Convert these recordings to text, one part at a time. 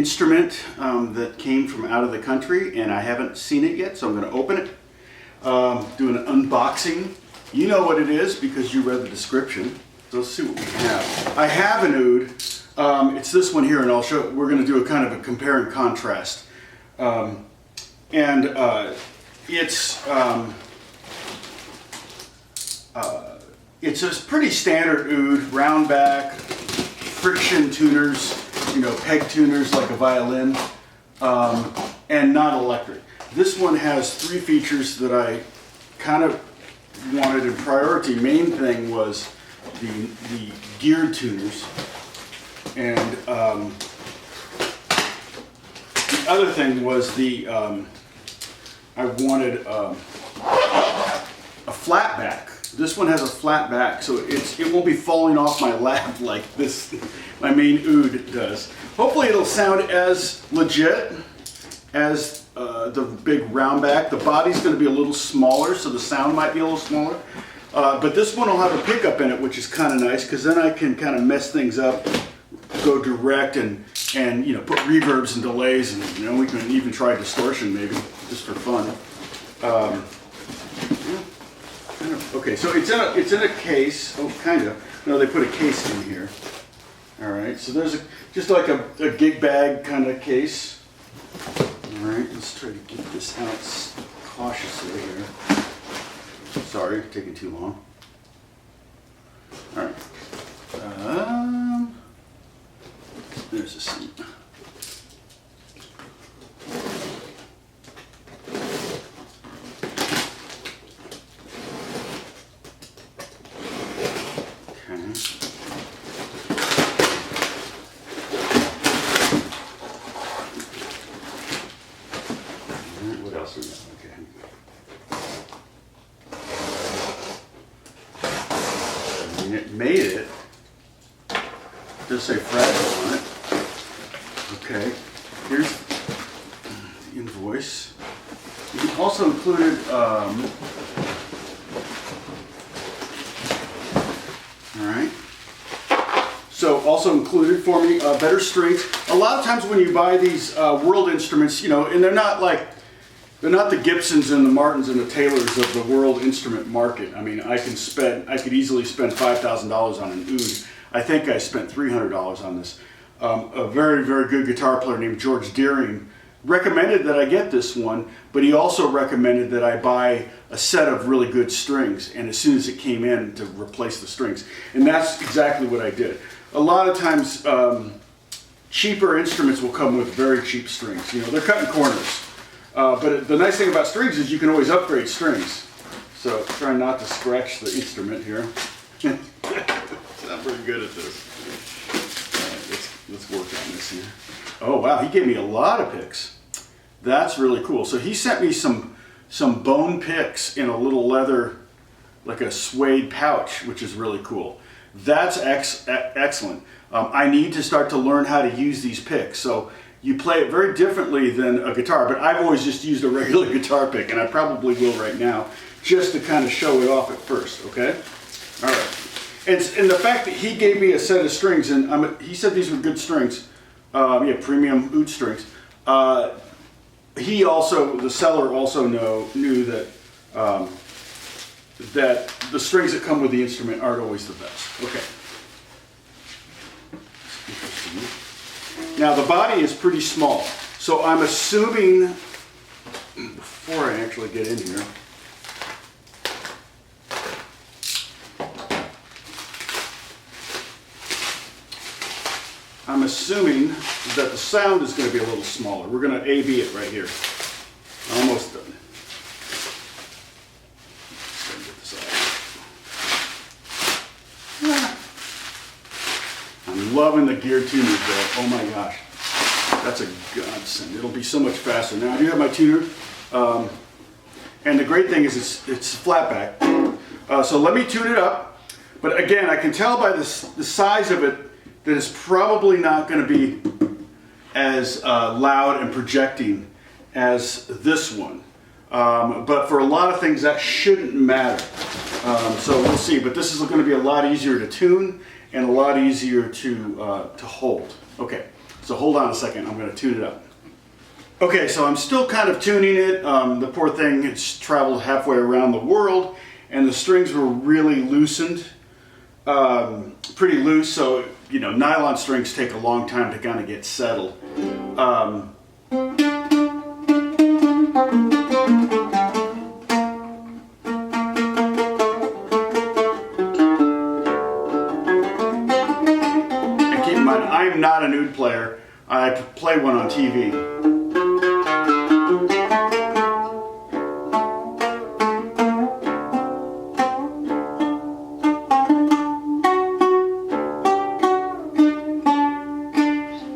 instrument that came from out of the country, and I haven't seen it yet, so I'm going to open it. Do an unboxing. You know what it is because you read the description. So let's see what we have. I have an oud. It's this one here, and I'll show. We're going to do a kind of a compare and contrast. It's a pretty standard oud, round back, friction tuners, peg tuners like a violin, and not electric. This one has three features that I kind of wanted in priority. Main thing was the geared tuners, and the other thing was I wanted a flat back. This one has a flat back, so it won't be falling off my lap like this, my main oud does. Hopefully it'll sound as legit as the big round back. The body's going to be a little smaller, so the sound might be a little smaller. But this one will have a pickup in it, which is kind of nice, because then I can kind of mess things up, go direct, and put reverbs and delays, and we can even try distortion maybe, just for fun. Okay, so it's in a case. Oh, kind of. No, they put a case in here. All right, so there's just like a gig bag kind of case. All right, let's try to get this out cautiously here. Sorry, taking too long. All right. There's a seat. What else we got? Okay. And it made it. Just say fragile on it. Okay. Here's the invoice. It also included So also included for me better strings. A lot of times when you buy these world instruments, and they're not the Gibsons and the Martins and the Taylors of the world instrument market. I mean, I could easily spend $5,000 on an oud. I think I spent $300 on this. A very, very good guitar player named George Deering recommended that I get this one, but he also recommended that I buy a set of really good strings, and as soon as it came in, to replace the strings. And that's exactly what I did. A lot of times, cheaper instruments will come with very cheap strings. They're cutting corners. But the nice thing about strings is you can always upgrade strings. So try not to scratch the instrument here. I'm pretty good at this. All right, let's work on this here. Oh wow, he gave me a lot of picks. That's really cool. So he sent me some bone picks in a little leather, like a suede pouch, which is really cool. That's excellent. I need to start to learn how to use these picks. So you play it very differently than a guitar, but I've always just used a regular guitar pick, and I probably will right now, just to kind of show it off at first, okay? All right. And the fact that he gave me a set of strings, and he said these were good strings, premium oud strings. The seller also knew that that the strings that come with the instrument aren't always the best. Okay. Now the body is pretty small, so I'm assuming, before I actually get in here, I'm assuming that the sound is going to be a little smaller. We're going to A-B it right here. Almost done. Let's get this out. I'm loving the gear tuners though. Oh my gosh. That's a godsend. It'll be so much faster. Now I do have my tuner. And the great thing is it's flat back. So let me tune it up. But again, I can tell by the size of it that it's probably not going to be as loud and projecting as this one. But for a lot of things that shouldn't matter. So we'll see. But this is going to be a lot easier to tune and a lot easier to hold. Okay, So hold on a second, I'm going to tune it up. Okay, so I'm still kind of tuning it. The poor thing, it's traveled halfway around the world, and the strings were really loosened, pretty loose, so, you know, nylon strings take a long time to kind of get settled. And keep in mind, I'm not an oud player. I play one on TV.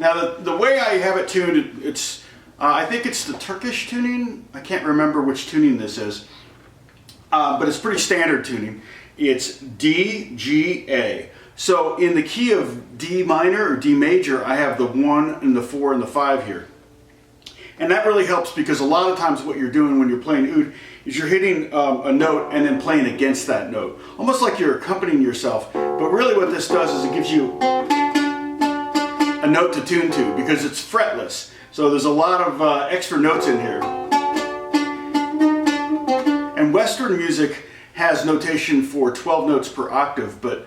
Now the way I have it tuned, it's I think it's the Turkish tuning. I can't remember which tuning this is, but it's pretty standard tuning. It's D, G, A. So in the key of D minor or D major, I have the 1 and the 4 and the 5 here. And that really helps because a lot of times what you're doing when you're playing oud is you're hitting a note and then playing against that note. Almost like you're accompanying yourself. But really what this does is it gives you a note to tune to because it's fretless. So there's a lot of extra notes in here. And Western music has notation for 12 notes per octave, but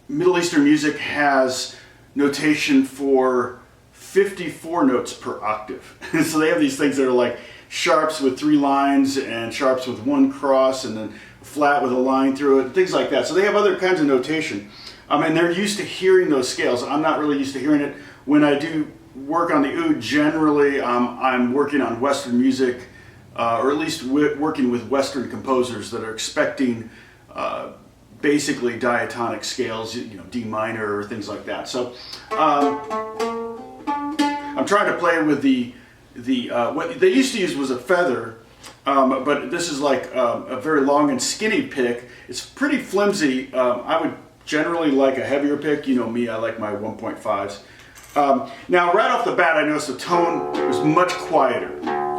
Middle Eastern music has notation for 54 notes per octave. So they have these things that are like sharps with 3 lines and sharps with 1 cross and then flat with a line through it, things like that. So they have other kinds of notation. And they're used to hearing those scales. I'm not really used to hearing it. When I do work on the oud, generally I'm working on Western music, or at least working with Western composers that are expecting basically diatonic scales, you know, D minor or things like that. So I'm trying to play with what they used to use was a feather, but this is like a very long and skinny pick. It's pretty flimsy. I would generally like a heavier pick. You know me, I like my 1.5s. Now right off the bat I noticed the tone was much quieter.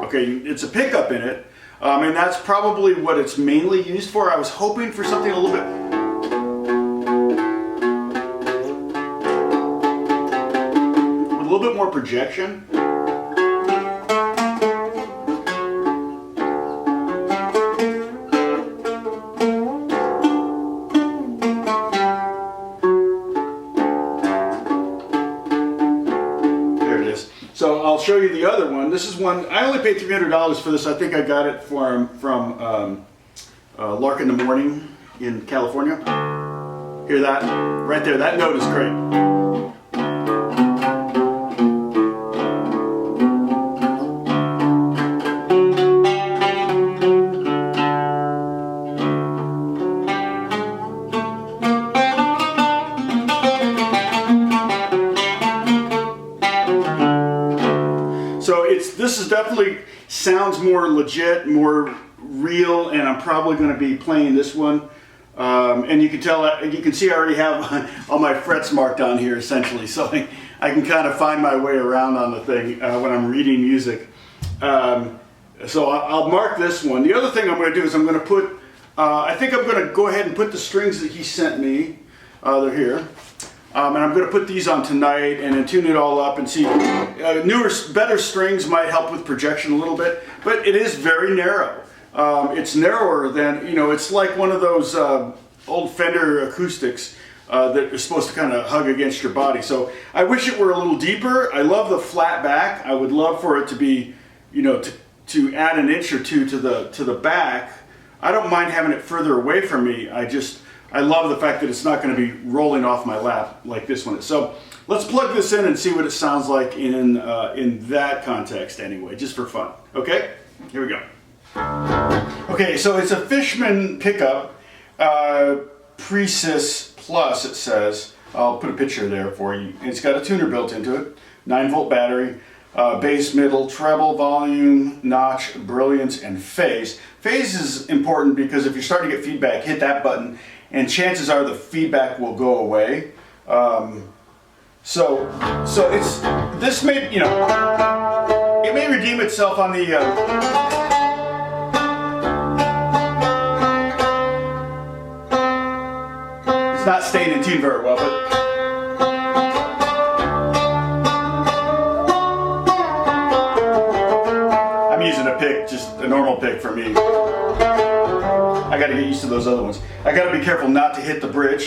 Okay, it's a pickup in it, and that's probably what it's mainly used for. I was hoping for something a little bit with a little bit more projection. So I'll show you the other one. This is one, I only paid $300 for this. I think I got it from Lark in the Morning in California. Hear that? Right there, that note is great. This is definitely sounds more legit, more real, and I'm probably going to be playing this one. And you can tell, you can see I already have all my frets marked on here essentially, so I can kind of find my way around on the thing when I'm reading music. So I'll mark this one. The other thing I'm going to do is I'm going to put, I think I'm going to go ahead and put the strings that he sent me. They're here. And I'm going to put these on tonight and then tune it all up and see. Newer, better strings might help with projection a little bit, but it is very narrow. It's narrower than, you know, it's like one of those old Fender acoustics that are supposed to kind of hug against your body. So I wish it were a little deeper. I love the flat back. I would love for it to be, you know, to add an inch or two to the back. I don't mind having it further away from me. I love the fact that it's not going to be rolling off my lap like this one is. So let's plug this in and see what it sounds like in that context anyway, just for fun. Okay, here we go. Okay, so it's a Fishman pickup, Precis Plus it says. I'll put a picture there for you. It's got a tuner built into it, 9-volt battery, bass, middle, treble, volume, notch, brilliance, and phase. Phase is important because if you're starting to get feedback, hit that button, and chances are the feedback will go away. So it's, this may, you know, it may redeem itself on the, it's not staying in tune very well, but just a normal pick for me. I got to get used to those other ones. I got to be careful not to hit the bridge.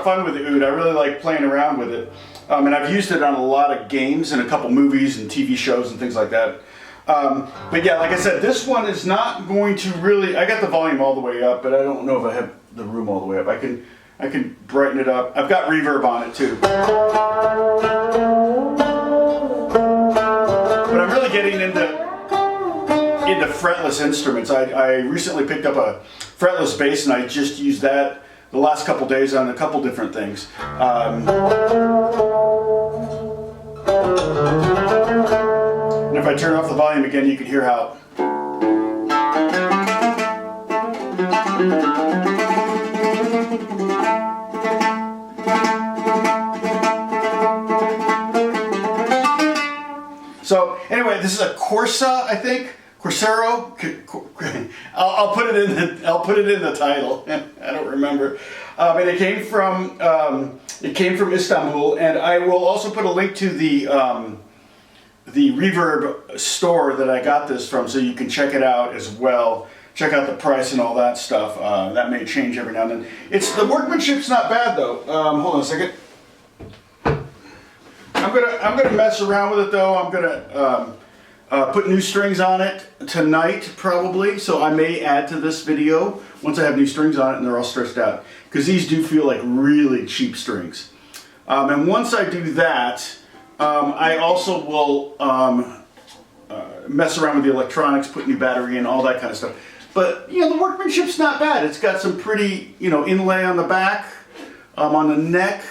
Fun with the oud. I really like playing around with it, and I've used it on a lot of games and a couple movies and TV shows and things like that. But yeah, like I said, this one is not going to really. I got the volume all the way up, but I don't know if I have the room all the way up. I can brighten it up. I've got reverb on it too. But I'm really getting into fretless instruments. I recently picked up a fretless bass, and I just used that the last couple days on a couple different things. And if I turn off the volume again, you can hear how. So anyway, this is a Corsa, I think. Corsaro, I'll put it in the title. I don't remember, and it came from Istanbul, and I will also put a link to the Reverb store that I got this from, so you can check it out as well. Check out the price and all that stuff. That may change every now and then. The workmanship's not bad though. Hold on a second. I'm gonna mess around with it though. I'm gonna put new strings on it tonight probably, so I may add to this video once I have new strings on it and they're all stretched out, because these do feel like really cheap strings. And once I do that, I also will mess around with the electronics, put new battery in, all that kind of stuff. But you know, the workmanship's not bad. It's got some pretty, you know, inlay on the back, on the neck.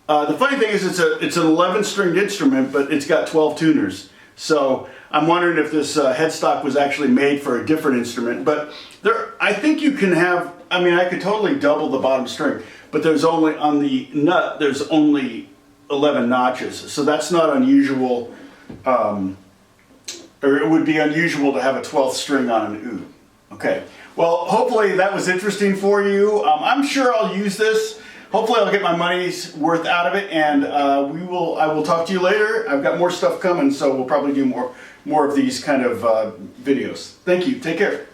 The funny thing is, it's an 11-stringed instrument, but it's got 12 tuners. So I'm wondering if this headstock was actually made for a different instrument. But I think you can have, I mean, I could totally double the bottom string, but there's only, on the nut, there's only 11 notches. So that's not unusual, or it would be unusual to have a 12th string on an oud. Okay, well, hopefully that was interesting for you. I'm sure I'll use this. Hopefully I'll get my money's worth out of it, and I will talk to you later. I've got more stuff coming, so we'll probably do more of these kind of videos. Thank you. Take care.